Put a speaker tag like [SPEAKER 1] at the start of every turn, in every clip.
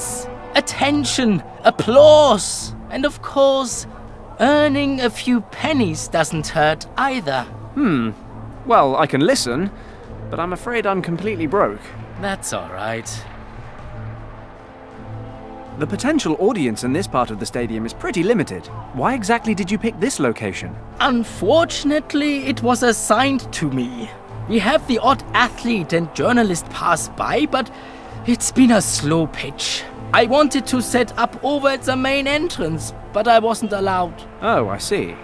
[SPEAKER 1] lights, attention, applause, and of course, earning a few pennies doesn't hurt either.
[SPEAKER 2] Well, I can listen, but I'm afraid I'm completely broke.
[SPEAKER 1] That's all right.
[SPEAKER 2] The potential audience in this part of the stadium is pretty limited. Why exactly did you pick this location?
[SPEAKER 1] Unfortunately, it was assigned to me. We have the odd athlete and journalist pass by, but it's been a slow pitch. I wanted to set up over at the main entrance, but I wasn't allowed.
[SPEAKER 2] Oh, I see.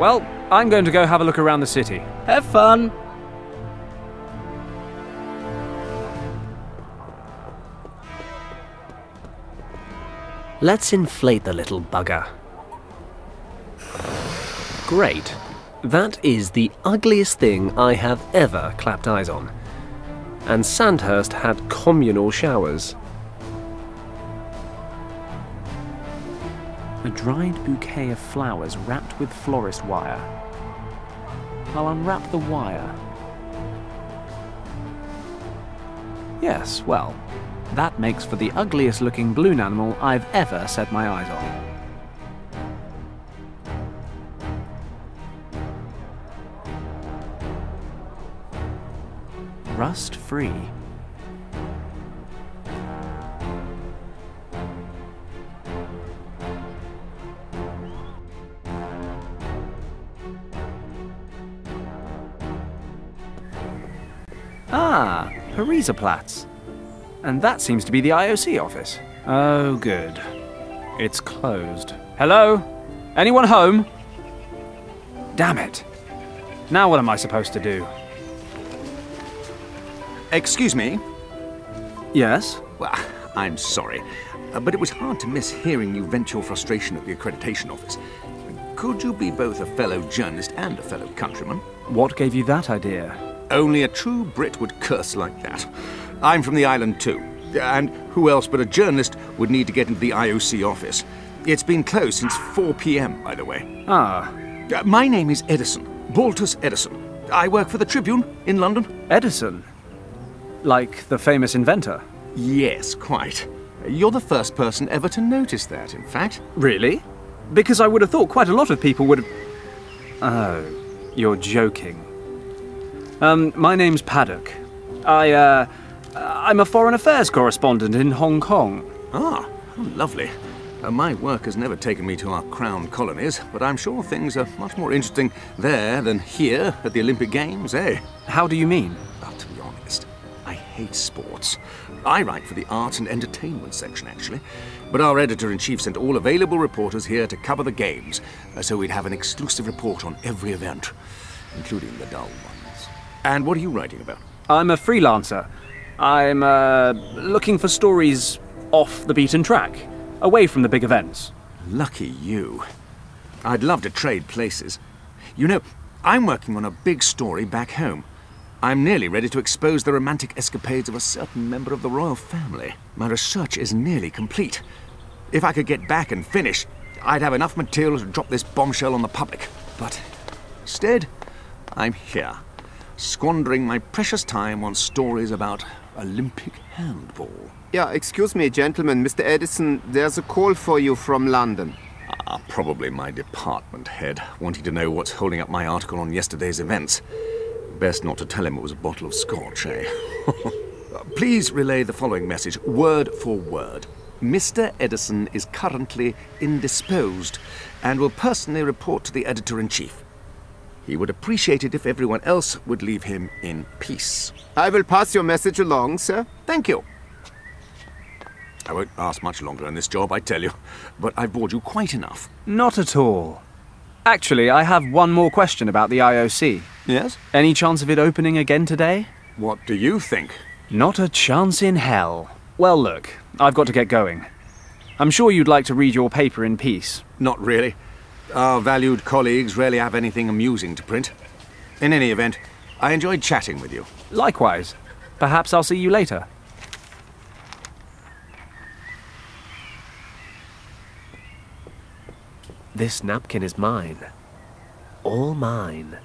[SPEAKER 2] Well, I'm going to go have a look around the city.
[SPEAKER 1] Have fun.
[SPEAKER 3] Let's inflate the little bugger. Great. That is the ugliest thing I have ever clapped eyes on. And Sandhurst had communal showers.
[SPEAKER 2] A dried bouquet of flowers wrapped with florist wire. I'll unwrap the wire. Yes, well, that makes for the ugliest looking balloon animal I've ever set my eyes on. Rust free. Ah, Pariserplatz. And that seems to be the IOC office. Oh, good. It's closed. Hello? Anyone home? Damn it. Now what am I supposed to do?
[SPEAKER 4] Excuse me?
[SPEAKER 2] Yes?
[SPEAKER 4] Well, I'm sorry, but it was hard to miss hearing you vent your frustration at the accreditation office. Could you be both a fellow journalist and a fellow countryman?
[SPEAKER 2] What gave you that idea?
[SPEAKER 4] Only a true Brit would curse like that. I'm from the island too, and who else but a journalist would need to get into the IOC office? It's been closed since 4 p.m., by the way.
[SPEAKER 2] Ah,
[SPEAKER 4] My name is Edison, Baltus Edison. I work for the Tribune in London.
[SPEAKER 2] Edison. Like the famous inventor.
[SPEAKER 4] Yes, quite. You're the first person ever to notice that, in fact.
[SPEAKER 2] Really? Because I would have thought quite a lot of people would have... Oh, you're joking. My name's Paddock. I'm a foreign affairs correspondent in Hong Kong.
[SPEAKER 4] Ah, how lovely. My work has never taken me to our crown colonies, but I'm sure things are much more interesting there than here at the Olympic Games, eh?
[SPEAKER 2] How do you mean?
[SPEAKER 4] Well, to be honest, I hate sports. I write for the arts and entertainment section, actually. But our editor-in-chief sent all available reporters here to cover the games, so we'd have an exclusive report on every event, including the dull ones. And what are you writing about?
[SPEAKER 2] I'm a freelancer. I'm looking for stories off the beaten track, away from the big events.
[SPEAKER 4] Lucky you. I'd love to trade places. You know, I'm working on a big story back home. I'm nearly ready to expose the romantic escapades of a certain member of the royal family. My research is nearly complete. If I could get back and finish, I'd have enough material to drop this bombshell on the public. But instead, I'm here, squandering my precious time on stories about Olympic handball.
[SPEAKER 5] Yeah, excuse me, gentlemen. Mr. Edison, there's a call for you from London.
[SPEAKER 4] Probably my department head, wanting to know what's holding up my article on yesterday's events. Best not to tell him it was a bottle of scotch, eh? Please relay the following message, word for word. Mr. Edison is currently indisposed and will personally report to the editor-in-chief. He would appreciate it if everyone else would leave him in peace.
[SPEAKER 5] I will pass your message along, sir.
[SPEAKER 4] Thank you. I won't last much longer in this job, I tell you, but I've bored you quite enough.
[SPEAKER 2] Not at all. Actually, I have one more question about the IOC.
[SPEAKER 4] Yes?
[SPEAKER 2] Any chance of it opening again today?
[SPEAKER 4] What do you think?
[SPEAKER 2] Not a chance in hell. Well, look, I've got to get going. I'm sure you'd like to read your paper in peace.
[SPEAKER 4] Not really. Our valued colleagues rarely have anything amusing to print. In any event, I enjoyed chatting with you.
[SPEAKER 2] Likewise. Perhaps I'll see you later.
[SPEAKER 3] This napkin is mine. All mine.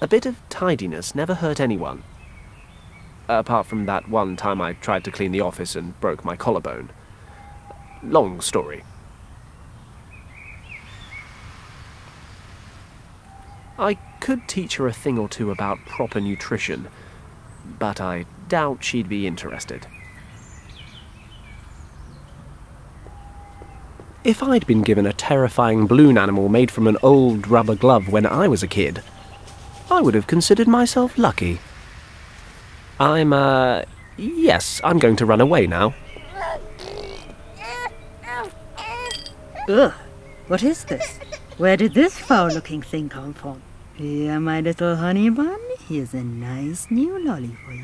[SPEAKER 3] A bit of tidiness never hurt anyone. Apart from that one time I tried to clean the office and broke my collarbone. Long story. I could teach her a thing or two about proper nutrition, but I doubt she'd be interested. If I'd been given a terrifying balloon animal made from an old rubber glove when I was a kid, I would have considered myself lucky. Yes, I'm going to run away now.
[SPEAKER 6] Ugh, what is this? Where did this foul-looking thing come from? Here, my little honey bun, here's a nice new lolly for you.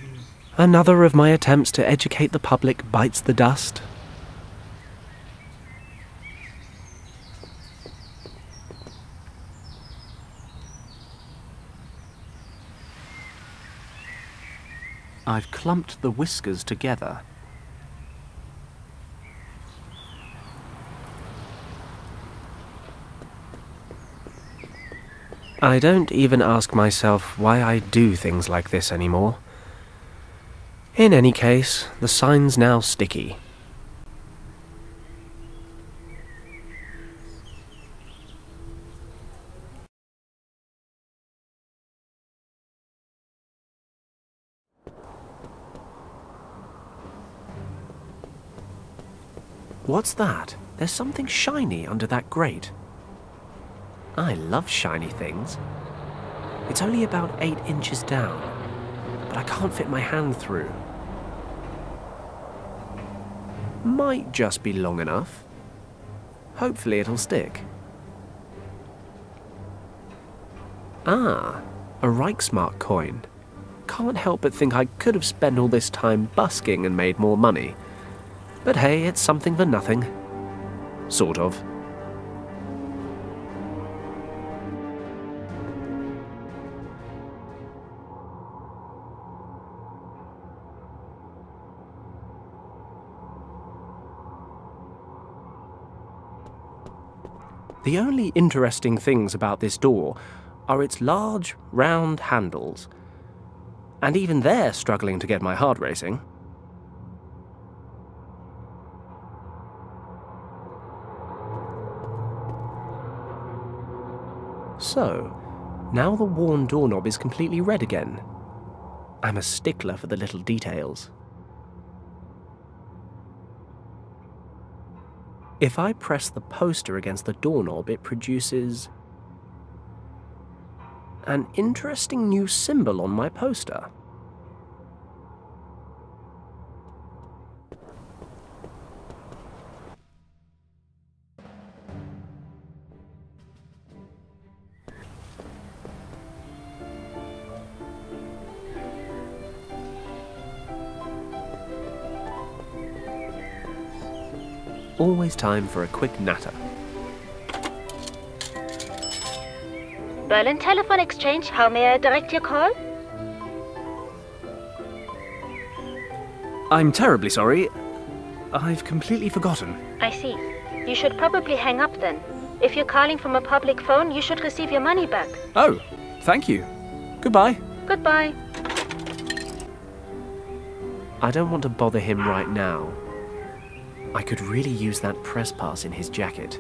[SPEAKER 3] Another of my attempts to educate the public bites the dust. I've clumped the whiskers together. I don't even ask myself why I do things like this anymore. In any case, the sign's now sticky. What's that? There's something shiny under that grate. I love shiny things. It's only about 8 inches down, but I can't fit my hand through. Might just be long enough. Hopefully it'll stick. Ah, a Reichsmark coin. Can't help but think I could have spent all this time busking and made more money. But hey, it's something for nothing. Sort of. The only interesting things about this door are its large, round handles. And even they're struggling to get my heart racing. So, now the worn doorknob is completely red again. I'm a stickler for the little details. If I press the poster against the doorknob, it produces an interesting new symbol on my poster. Always time for a quick natter.
[SPEAKER 7] Berlin Telephone Exchange, how may I direct your call?
[SPEAKER 2] I'm terribly sorry. I've completely forgotten.
[SPEAKER 7] I see. You should probably hang up then. If you're calling from a public phone, you should receive your money back.
[SPEAKER 2] Oh, thank you. Goodbye.
[SPEAKER 7] Goodbye.
[SPEAKER 3] I don't want to bother him right now. I could really use that press pass in his jacket.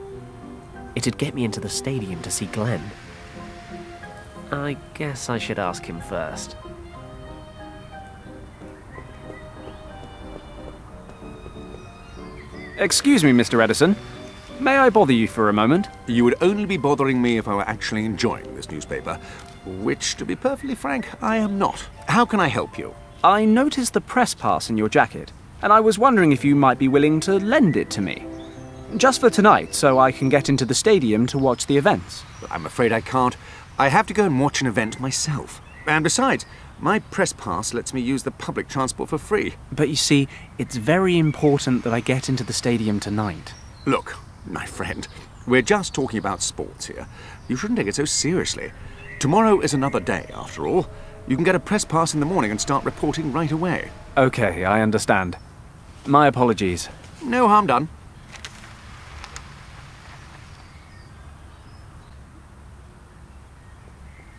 [SPEAKER 3] It'd get me into the stadium to see Glenn. I guess I should ask him first.
[SPEAKER 2] Excuse me, Mr. Edison. May I bother you for a moment?
[SPEAKER 4] You would only be bothering me if I were actually enjoying this newspaper, which, to be perfectly frank, I am not. How can I help you?
[SPEAKER 2] I noticed the press pass in your jacket, and I was wondering if you might be willing to lend it to me. Just for tonight, so I can get into the stadium to watch the events.
[SPEAKER 4] I'm afraid I can't. I have to go and watch an event myself. And besides, my press pass lets me use the public transport for free.
[SPEAKER 2] But you see, it's very important that I get into the stadium tonight.
[SPEAKER 4] Look, my friend, we're just talking about sports here. You shouldn't take it so seriously. Tomorrow is another day, after all. You can get a press pass in the morning and start reporting right away.
[SPEAKER 2] Okay, I understand. My apologies.
[SPEAKER 4] No harm done.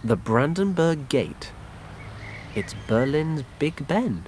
[SPEAKER 3] The Brandenburg Gate. It's Berlin's Big Ben.